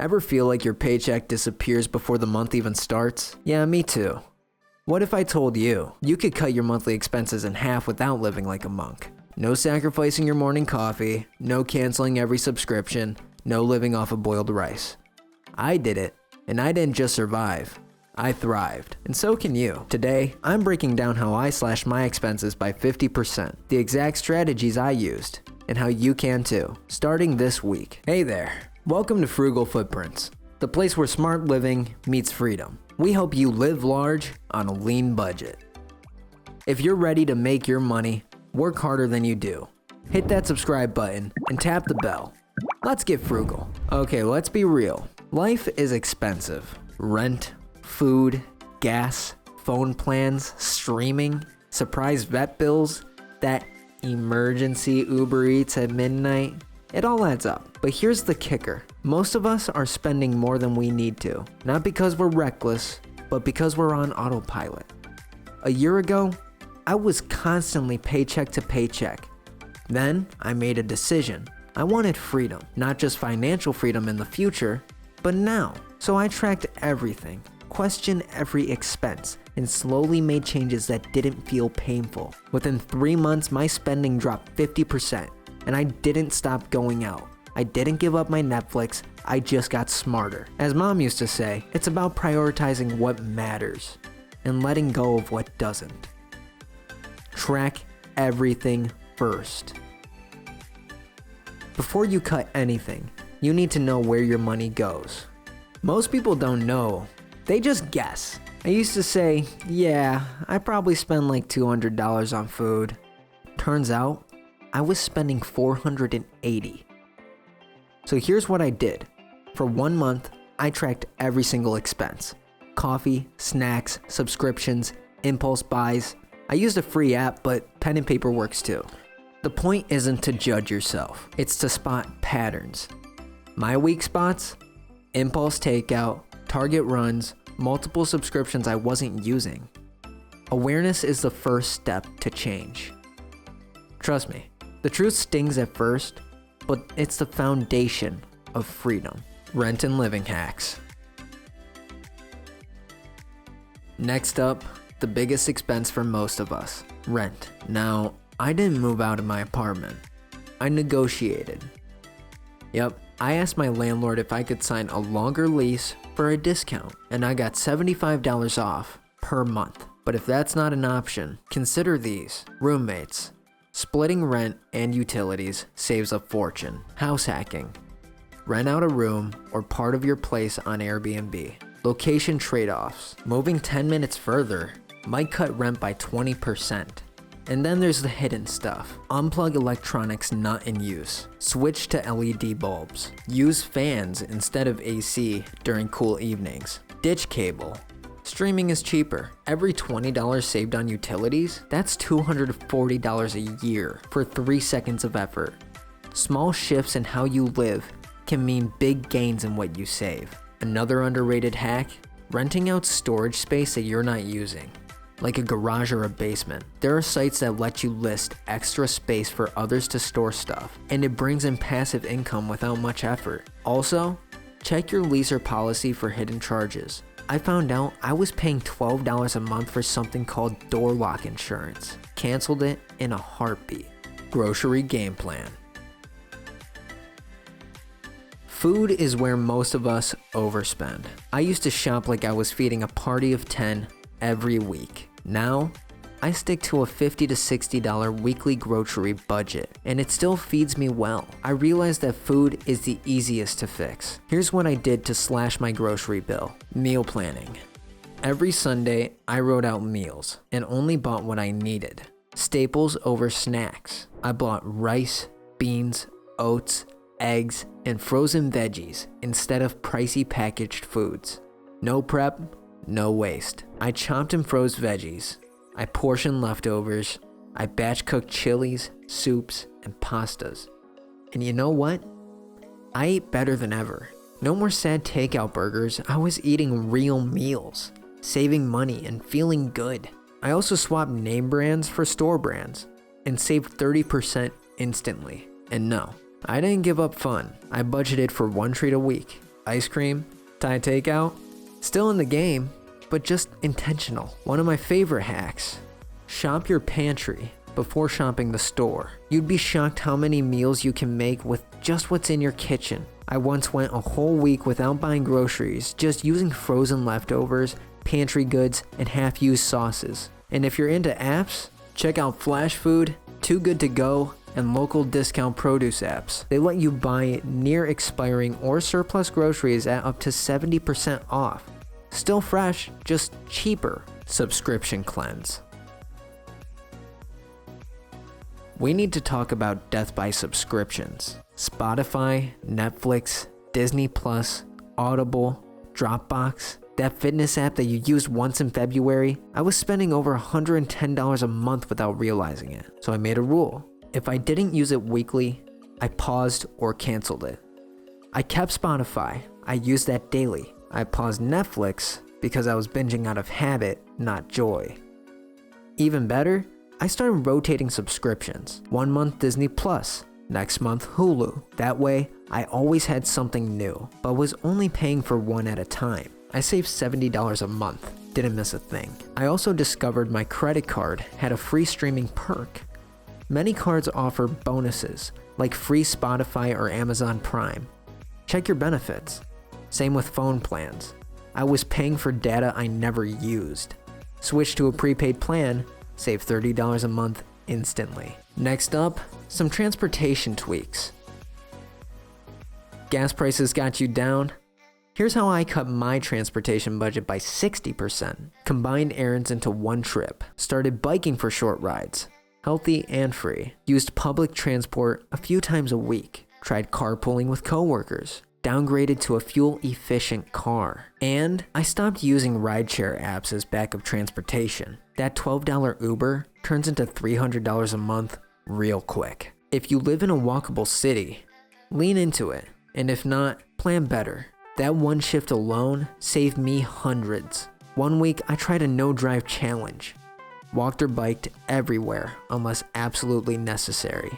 Ever feel like your paycheck disappears before the month even starts? Yeah, me too. What if I told you could cut your monthly expenses in half without living like a monk? No sacrificing your morning coffee, no canceling every subscription, no living off of boiled rice. I did it, and I didn't just survive. I thrived, and so can you. Today, I'm breaking down how I slashed my expenses by 50%, the exact strategies I used, and how you can too, starting this week. Hey there, welcome to Frugal Footprints, the place where smart living meets freedom. We help you live large on a lean budget. If you're ready to make your money work harder than you do, hit that subscribe button and tap the bell. Let's get frugal. Okay, let's be real. Life is expensive. Rent, food, gas, phone plans, streaming, surprise vet bills, that emergency Uber Eats at midnight. It all adds up. But here's the kicker. Most of us are spending more than we need to. Not because we're reckless, but because we're on autopilot. A year ago, I was constantly paycheck to paycheck. Then I made a decision. I wanted freedom, not just financial freedom in the future, but now. So I tracked everything, questioned every expense, and slowly made changes that didn't feel painful. Within 3 months, my spending dropped 50%, and I didn't stop going out. I didn't give up my Netflix, I just got smarter. As mom used to say, it's about prioritizing what matters and letting go of what doesn't. Track everything first. Before you cut anything, you need to know where your money goes. Most people don't know, they just guess. I used to say, yeah, I probably spend like $200 on food. Turns out, I was spending $480. So here's what I did. For 1 month, I tracked every single expense. Coffee, snacks, subscriptions, impulse buys. I used a free app, but pen and paper works too. The point isn't to judge yourself, it's to spot patterns. My weak spots? Impulse takeout, Target runs, multiple subscriptions I wasn't using. Awareness is the first step to change. Trust me, the truth stings at first, but it's the foundation of freedom. Rent and living hacks. Next up, the biggest expense for most of us, rent. Now, I didn't move out of my apartment. I negotiated. Yep, I asked my landlord if I could sign a longer lease for a discount, and I got $75 off per month. But if that's not an option, consider these. Roommates. Splitting rent and utilities saves a fortune. House hacking. Rent out a room or part of your place on Airbnb. Location trade-offs. Moving 10 minutes further might cut rent by 20%. And then there's the hidden stuff. Unplug electronics not in use. Switch to LED bulbs. Use fans instead of AC during cool evenings. Ditch cable. Streaming is cheaper. Every $20 saved on utilities, that's $240 a year for 3 seconds of effort. Small shifts in how you live can mean big gains in what you save. Another underrated hack, renting out storage space that you're not using, like a garage or a basement. There are sites that let you list extra space for others to store stuff, and it brings in passive income without much effort. Also, check your lease or policy for hidden charges. I found out I was paying $12 a month for something called door lock insurance. Canceled it in a heartbeat. Grocery game plan. Food is where most of us overspend. I used to shop like I was feeding a party of 10 every week. Now, I stick to a $50 to $60 weekly grocery budget, and it still feeds me well. I realized that food is the easiest to fix. Here's what I did to slash my grocery bill. Meal planning. Every Sunday, I wrote out meals and only bought what I needed. Staples over snacks. I bought rice, beans, oats, eggs, and frozen veggies instead of pricey packaged foods. No prep, no waste. I chopped and froze veggies. I portioned leftovers. I batch cooked chilies, soups, and pastas. And you know what? I ate better than ever. No more sad takeout burgers. I was eating real meals, saving money and feeling good. I also swapped name brands for store brands and saved 30% instantly. And no, I didn't give up fun. I budgeted for one treat a week. Ice cream? Thai takeout? Still in the game, but just intentional. One of my favorite hacks: shop your pantry before shopping the store. You'd be shocked how many meals you can make with just what's in your kitchen. I once went a whole week without buying groceries, just using frozen leftovers, pantry goods, and half-used sauces. And if you're into apps, check out Flash Food, Too Good To Go, and local discount produce apps. They let you buy near expiring or surplus groceries at up to 70% off. Still fresh, just cheaper. Subscription cleanse. We need to talk about death by subscriptions. Spotify, Netflix, Disney Plus, Audible, Dropbox, that fitness app that you used once in February. I was spending over $110 a month without realizing it. So I made a rule. If I didn't use it weekly, I paused or canceled it. I kept Spotify. I used that daily. I paused Netflix because I was binging out of habit, not joy. Even better, I started rotating subscriptions. 1 month Disney Plus, next month Hulu. That way, I always had something new, but was only paying for one at a time. I saved $70 a month, didn't miss a thing. I also discovered my credit card had a free streaming perk. Many cards offer bonuses, like free Spotify or Amazon Prime. Check your benefits. Same with phone plans. I was paying for data I never used. Switch to a prepaid plan, save $30 a month instantly. Next up, some transportation tweaks. Gas prices got you down? Here's how I cut my transportation budget by 60%. Combined errands into one trip. Started biking for short rides. Healthy and free. Used public transport a few times a week. Tried carpooling with coworkers. Downgraded to a fuel-efficient car. And I stopped using rideshare apps as backup transportation. That $12 Uber turns into $300 a month real quick. If you live in a walkable city, lean into it. And if not, plan better. That one shift alone saved me hundreds. 1 week, I tried a no-drive challenge. Walked or biked everywhere unless absolutely necessary.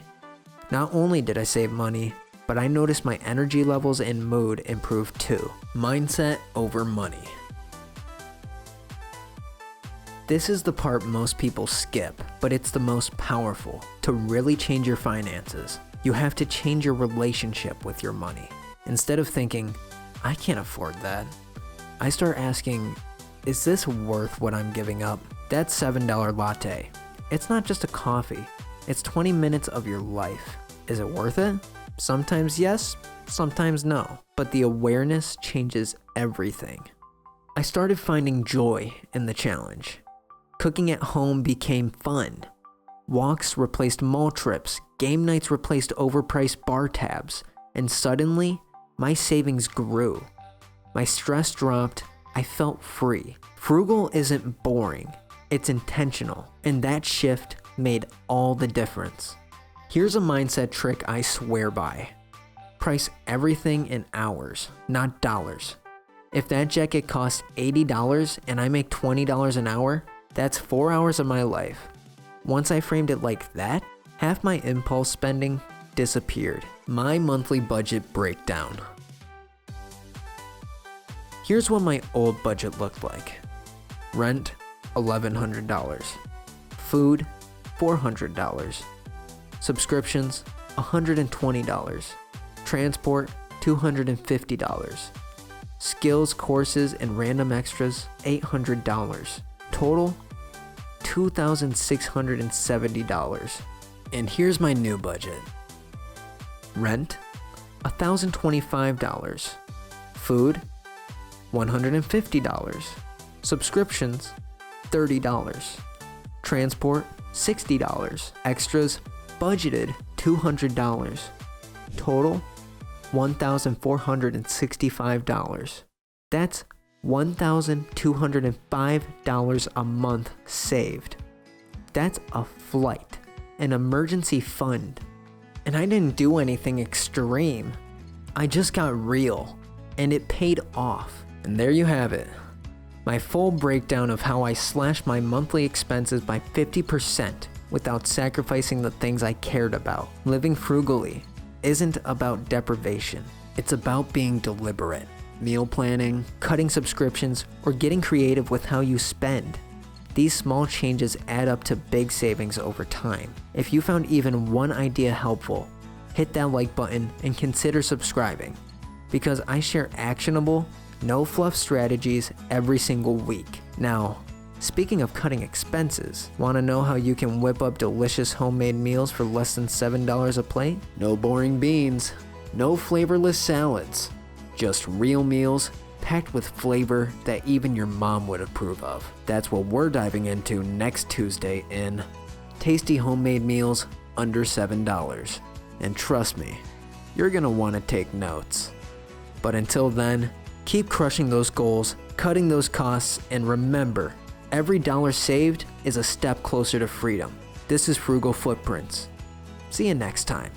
Not only did I save money, but I noticed my energy levels and mood improved too. Mindset over money. This is the part most people skip, but it's the most powerful. To really change your finances, you have to change your relationship with your money. Instead of thinking, I can't afford that, I start asking, is this worth what I'm giving up? That $7 latte, it's not just a coffee, it's 20 minutes of your life. Is it worth it? Sometimes yes, sometimes no. But the awareness changes everything. I started finding joy in the challenge. Cooking at home became fun. Walks replaced mall trips, game nights replaced overpriced bar tabs, and suddenly, my savings grew. My stress dropped, I felt free. Frugal isn't boring, it's intentional, and that shift made all the difference. Here's a mindset trick I swear by. Price everything in hours, not dollars. If that jacket costs $80 and I make $20 an hour, that's 4 hours of my life. Once I framed it like that, half my impulse spending disappeared. My monthly budget breakdown. Here's what my old budget looked like. Rent, $1,100. Food, $400. Subscriptions, $120. Transport, $250. Skills, courses, and random extras, $800. Total, $2,670. And here's my new budget. Rent, $1,025. Food, $150. Subscriptions, $30. Transport, $60. Extras, budgeted $200. Total, $1,465. That's $1,205 a month saved. That's a flight, an emergency fund. And I didn't do anything extreme. I just got real, and it paid off. And there you have it. My full breakdown of how I slashed my monthly expenses by 50% without sacrificing the things I cared about. Living frugally isn't about deprivation. It's about being deliberate, meal planning, cutting subscriptions, or getting creative with how you spend. These small changes add up to big savings over time. If you found even one idea helpful, hit that like button and consider subscribing, because I share actionable, no fluff strategies every single week. Now, speaking of cutting expenses, want to know how you can whip up delicious homemade meals for less than $7 a plate? No boring beans, no flavorless salads, just real meals packed with flavor that even your mom would approve of. That's what we're diving into next Tuesday in Tasty Homemade Meals Under $7. And trust me, you're gonna want to take notes. But until then, keep crushing those goals, cutting those costs, and remember, every dollar saved is a step closer to freedom. This is Frugal Footprints. See you next time.